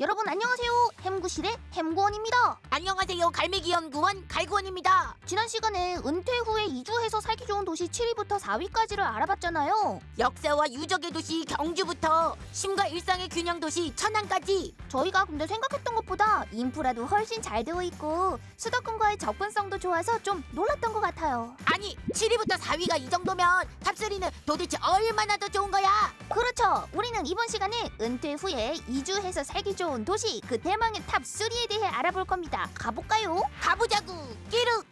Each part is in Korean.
여러분 안녕하세요. 햄구실의 햄구원입니다. 안녕하세요. 갈매기 연구원 갈구원입니다. 지난 시간에 은퇴 후에 이주해서 살기 좋은 도시 7위부터 4위까지를 알아봤잖아요. 역사와 유적의 도시 경주부터 쉼과 일상의 균형 도시 천안까지. 저희가 근데 생각했던 것보다 인프라도 훨씬 잘 되어 있고 수도권과의 접근성도 좋아서 좀 놀랐던 것 같아요. 아니 7위부터 4위가 이 정도면 탑3는 도대체 얼마나 더 좋은 거야? 그렇죠. 우리는 이번 시간에 은퇴 후에 이주해서 살기 좋은 도시 그 대망의 탑3에 대해 알아볼 겁니다. 가볼까요? 가보자구. 끼륵.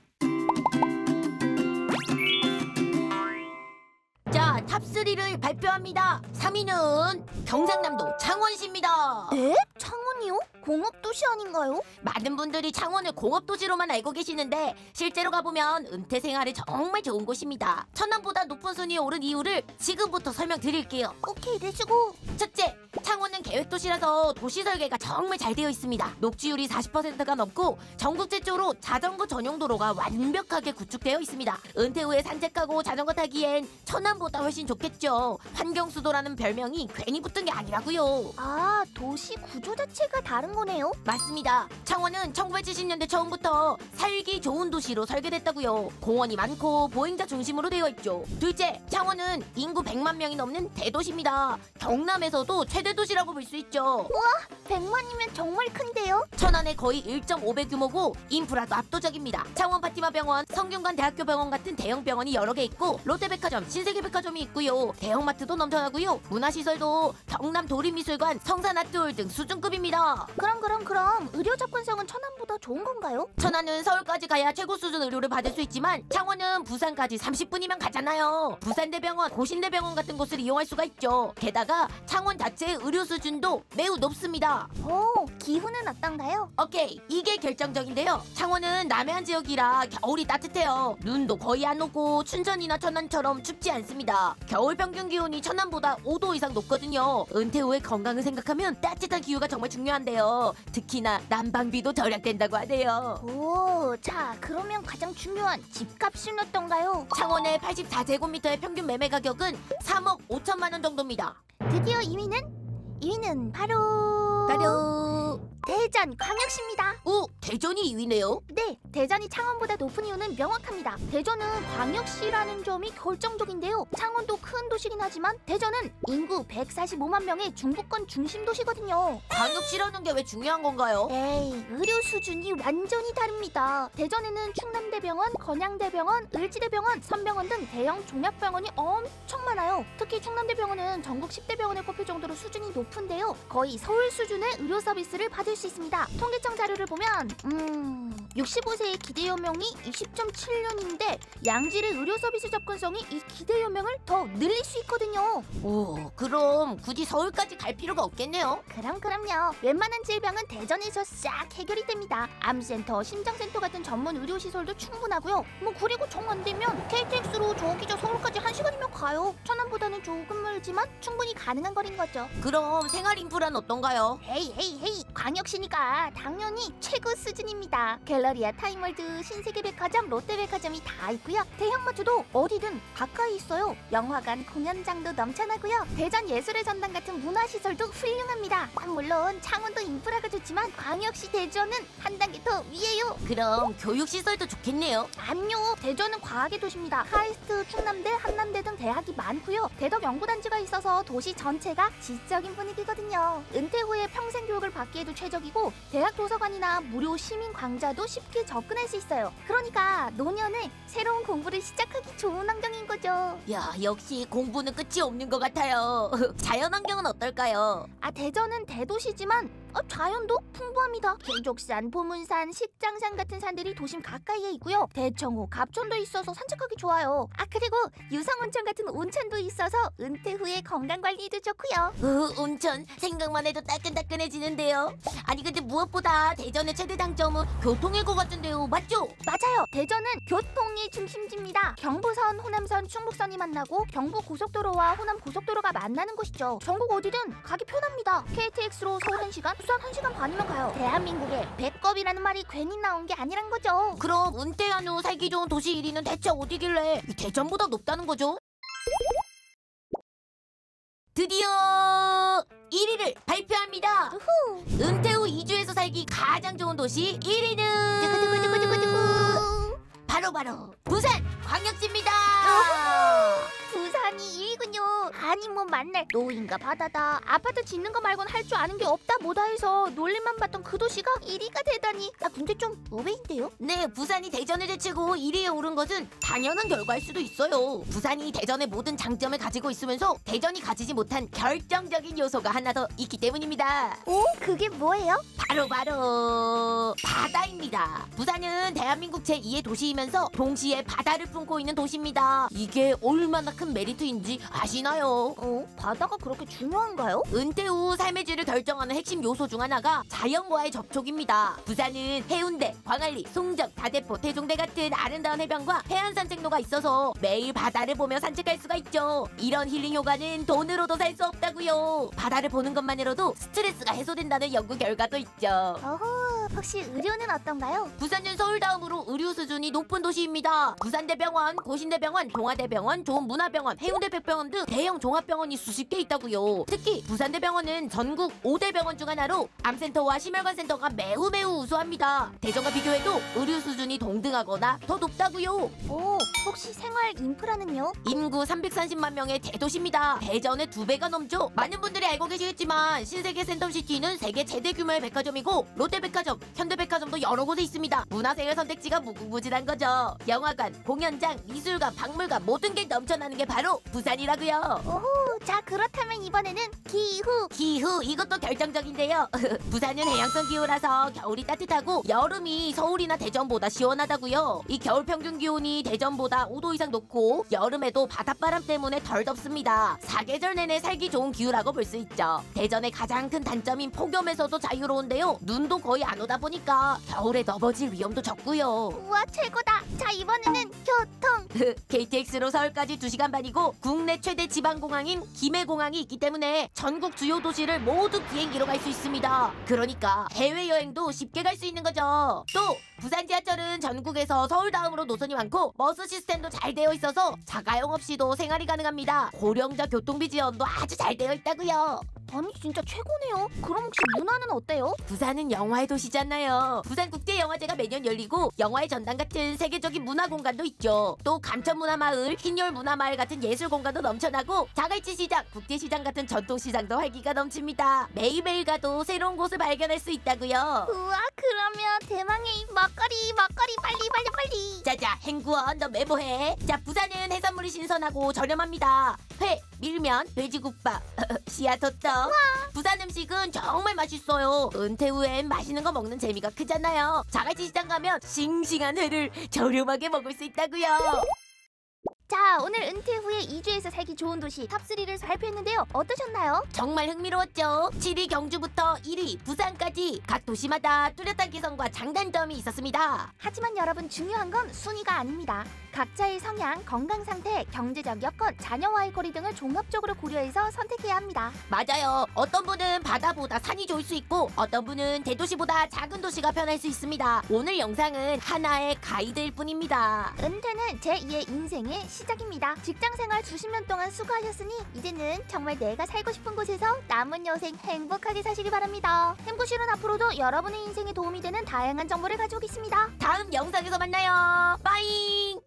자, 탑3를 발표합니다. 3위는 경상남도 창원시입니다. 에? 창원이요? 공업도시 아닌가요? 많은 분들이 창원을 공업도시로만 알고 계시는데 실제로 가보면 은퇴 생활에 정말 좋은 곳입니다. 천안보다 높은 순위에 오른 이유를 지금부터 설명드릴게요. 오케이, 내주고. 첫째, 창원은 계획도시라서 도시 설계가 정말 잘 되어 있습니다. 녹지율이 40%가 넘고 전국 최초로 자전거 전용 도로가 완벽하게 구축되어 있습니다. 은퇴 후에 산책하고 자전거 타기엔 천안보다 훨씬 좋겠죠. 환경수도라는 별명이 괜히 붙은 게 아니라고요. 아, 도시 구조 자체가 다른 거네요? 맞습니다. 창원은 1970년대 처음부터 살기 좋은 도시로 설계됐다고요. 공원이 많고 보행자 중심으로 되어 있죠. 둘째, 창원은 인구 100만 명이 넘는 대도시입니다. 경남에서도 최대 도시라고 볼 수 있죠. 100만이면 정말 큰데요? 천안의 거의 1.5배 규모고 인프라도 압도적입니다. 창원 파티마 병원, 성균관 대학교 병원 같은 대형 병원이 여러 개 있고 롯데백화점, 신세계백화점이 있고요. 대형마트도 넘쳐나고요. 문화시설도 경남 도립미술관, 성산아트홀 등 수준급입니다. 그럼 의료 접근성은 천안보다 좋은 건가요? 천안은 서울까지 가야 최고 수준 의료를 받을 수 있지만 창원은 부산까지 30분이면 가잖아요. 부산대병원, 고신대병원 같은 곳을 이용할 수가 있죠. 게다가 창원 자체의 의료 수준도 매우 높습니다. 오, 기후는 어떤가요? 오케이, 이게 결정적인데요. 창원은 남해안 지역이라 겨울이 따뜻해요. 눈도 거의 안 오고 춘천이나 천안처럼 춥지 않습니다. 겨울 평균 기온이 천안보다 5도 이상 높거든요. 은퇴 후의 건강을 생각하면 따뜻한 기후가 정말 중요한데요. 특히나 난방비도 절약된다고 하네요. 오, 자, 그러면 가장 중요한 집값은 어떤가요? 창원의 84제곱미터의 평균 매매 가격은 3억 5천만 원 정도입니다. 드디어 2위는 바로 대전광역시입니다. 오, 대전이 2위네요. 네, 대전이 창원보다 높은 이유는 명확합니다. 대전은 광역시라는 점이 결정적인데요. 창원도 큰 도시긴 하지만 대전은 인구 145만 명의 중부권 중심 도시거든요. 광역시라는 게 왜 중요한 건가요? 에이, 의료 수준이 완전히 다릅니다. 대전에는 충남대병원, 건양대병원, 을지대병원, 선병원 등 대형 종합병원이 엄청 많아요. 특히 충남대병원은 전국 10대 병원에 꼽힐 정도로 수준이 높은데요. 거의 서울 수준의 의료 서비스를 받을 수 있습니다. 통계청 자료를 보면 65세의 기대연명이 20.7년인데 양질의 의료 서비스 접근성이 이 기대연명을 더 늘릴 수 있거든요. 오, 그럼 굳이 서울까지 갈 필요가 없겠네요. 그럼요. 웬만한 질병은 대전에서 싹 해결이 됩니다. 암센터, 심장센터 같은 전문 의료시설도 충분하고요. 그리고 정 안되면 KTX로 저기 서울까지 1시간이면 가요. 천안보다는 조금 멀지만 충분히 가능한 거리인 거죠. 그럼 생활 인프라는 어떤가요? 헤이, 광역시니까 당연히 최고 수준입니다. 갤러리아, 타임월드, 신세계백화점, 롯데백화점이 다 있고요. 대형마트도 어디든 가까이 있어요. 영화관, 공연장도 넘쳐나고요. 대전 예술의 전당 같은 문화시설도 훌륭합니다. 물론 창원도 인프라가 좋지만 광역시 대전은 한 단계 더 위에요. 그럼 교육시설도 좋겠네요. 아니요, 대전은 과학의 도시입니다. 카이스트, 충남대, 한남대 등 대학이 많고요. 대덕 연구단지가 있어서 도시 전체가 지적인 분위기거든요. 은퇴 후에 평생 교육을 받기에도 최적이고 대학 도서관이나 무료 시민 광자도 쉽게 접근할 수 있어요. 그러니까 노년에 새로운 공부를 시작하기 좋은 환경인 거죠. 야, 역시 공부는 끝이 없는 것 같아요. 자연환경은 어떨까요? 대전은 대도시지만 자연도 풍부합니다. 계족산, 보문산, 식장산 같은 산들이 도심 가까이에 있고요. 대청호, 갑천도 있어서 산책하기 좋아요. 그리고 유성온천 같은 온천도 있어서 은퇴 후에 건강관리도 좋고요. 온천 생각만 해도 따끈따끈해지는데요. 아니 근데 무엇보다 대전의 최대 장점은 교통일 것 같은데요. 맞죠? 맞아요. 대전은 교통의 중심지입니다. 경부선, 호남선, 충북선이 만나고 경부고속도로와 호남고속도로가 만나는 곳이죠. 전국 어디든 가기 편합니다. KTX로 서울 1시간, 부산 1시간 반이면 가요. 대한민국의 배꼽이라는 말이 괜히 나온 게 아니란 거죠. 그럼 은퇴한 후 살기 좋은 도시 1위는 대체 어디길래 대전보다 높다는 거죠? 드디어 1위를 발표합니다. 발표합니다. 우후. 은퇴 후 이주해서 살기 가장 좋은 도시 1위는 두구두구두구두구두구. 바로 부산 광역시입니다. 부산이 1위군요. 아니 뭐 만날 노인가 바다다. 아파트 짓는 거 말곤 할 줄 아는 게 없다 뭐다 해서 놀림만 받던 그 도시가 1위가 되다니. 나 근데 좀 의외인데요? 네, 부산이 대전을 제치고 1위에 오른 것은 당연한 결과일 수도 있어요. 부산이 대전의 모든 장점을 가지고 있으면서 대전이 가지지 못한 결정적인 요소가 하나 더 있기 때문입니다. 오? 그게 뭐예요? 바로 바다입니다. 부산은 대한민국 제2의 도시이면서 동시에 바다를 품고 있는 도시입니다. 이게 얼마나 큰 메리트인지 아시나요? 바다가 그렇게 중요한가요? 은퇴 후 삶의 질을 결정하는 핵심 요소 중 하나가 자연과의 접촉입니다. 부산은 해운대, 광안리, 송정, 다대포, 태종대 같은 아름다운 해변과 해안 산책로가 있어서 매일 바다를 보며 산책할 수가 있죠. 이런 힐링 효과는 돈으로도 살 수 없다고요. 바다를 보는 것만으로도 스트레스가 해소된다는 연구 결과도 있죠. 어허, 혹시 의료는 어떤가요? 부산은 서울 다음으로 의료 수준이 높은 도시입니다. 부산대병원, 고신대병원, 동아대병원, 좋은문화병원, 해운대백병원 등 대형 종합병원이 수십 개 있다고요. 특히 부산대병원은 전국 5대 병원 중 하나로 암센터와 심혈관 센터가 매우 우수합니다. 대전과 비교해도 의료 수준이 동등하거나 더 높다고요. 오, 혹시 생활 인프라는요? 인구 330만 명의 대도시입니다. 대전의 2배가 넘죠. 많은 분들이 알고 계시겠지만 신세계 센텀시티는 세계 최대 규모의 백화점이고 롯데백화점, 현대백화점도 여러 곳에 있습니다. 문화생활 선택지가 무궁무진한 거죠. 영화관, 공연장, 미술관, 박물관 모든 게 넘쳐나는 게 바로 부산이라고요. 오호, 자 그렇다면 이번에는 기후 이것도 결정적인데요. 부산은 해양성 기후라서 겨울이 따뜻하고 여름이 서울이나 대전보다 시원하다고요. 이 겨울 평균 기온이 대전보다 5도 이상 높고 여름에도 바닷바람 때문에 덜 덥습니다. 사계절 내내 살기 좋은 기후라고 볼 수 있죠. 대전의 가장 큰 단점인 폭염에서도 자유로운데요. 눈도 거의 안 오다 보니까 겨울에 넘어질 위험도 적고요. 우와 최고다. 자 이번에는 교통. KTX로 서울까지 2시간 반이고 국내 최대 지방공항인 김해공항이 있기 때문에 전국 주요 도시를 모두 비행기로 갈 수 있습니다. 그러니까 해외여행도 쉽게 갈 수 있는 거죠. 또 부산 지하철은 전국에서 서울 다음으로 노선이 많고 버스 시스템도 잘 되어 있어서 자가용 없이도 생활이 가능합니다. 고령자 교통비 지원도 아주 잘 되어 있다고요. 아니 진짜 최고네요. 그럼 혹시 문화는 어때요? 부산은 영화의 도시잖아요. 부산국제영화제가 매년 열리고 영화의 전당 같은 세계적인 문화 공간도 있죠. 또 감천문화마을, 흰열문화마을 같은 예술 공간도 넘쳐나고 자갈치시장, 국제시장 같은 전통시장도 활기가 넘칩니다. 매일매일 가도 새로운 곳을 발견할 수 있다고요. 우와 그러면 대망의 먹거리 빨리. 자자 행구원 너 메모해. 자 부산은 해산물이 신선하고 저렴합니다. 회, 밀면, 돼지국밥, 씨앗호떡. 부산 음식은 정말 맛있어요. 은퇴 후엔 맛있는 거 먹는 재미가 크잖아요. 자갈치 시장 가면 싱싱한 회를 저렴하게 먹을 수 있다고요. 자 오늘 은퇴 후에 이주해서 살기 좋은 도시 탑3를 발표했는데요. 어떠셨나요? 정말 흥미로웠죠. 7위 경주부터 1위 부산까지 각 도시마다 뚜렷한 개성과 장단점이 있었습니다. 하지만 여러분 중요한 건 순위가 아닙니다. 각자의 성향, 건강 상태, 경제적 여건, 자녀와의 거리 등을 종합적으로 고려해서 선택해야 합니다. 맞아요. 어떤 분은 바다보다 산이 좋을 수 있고 어떤 분은 대도시보다 작은 도시가 편할 수 있습니다. 오늘 영상은 하나의 가이드일 뿐입니다. 은퇴는 제2의 인생의 시작입니다. 직장생활 수십 년 동안 수고하셨으니 이제는 정말 내가 살고 싶은 곳에서 남은 여생 행복하게 사시기 바랍니다. 햄구실은 앞으로도 여러분의 인생에 도움이 되는 다양한 정보를 가져오겠습니다. 다음 영상에서 만나요. 빠잉!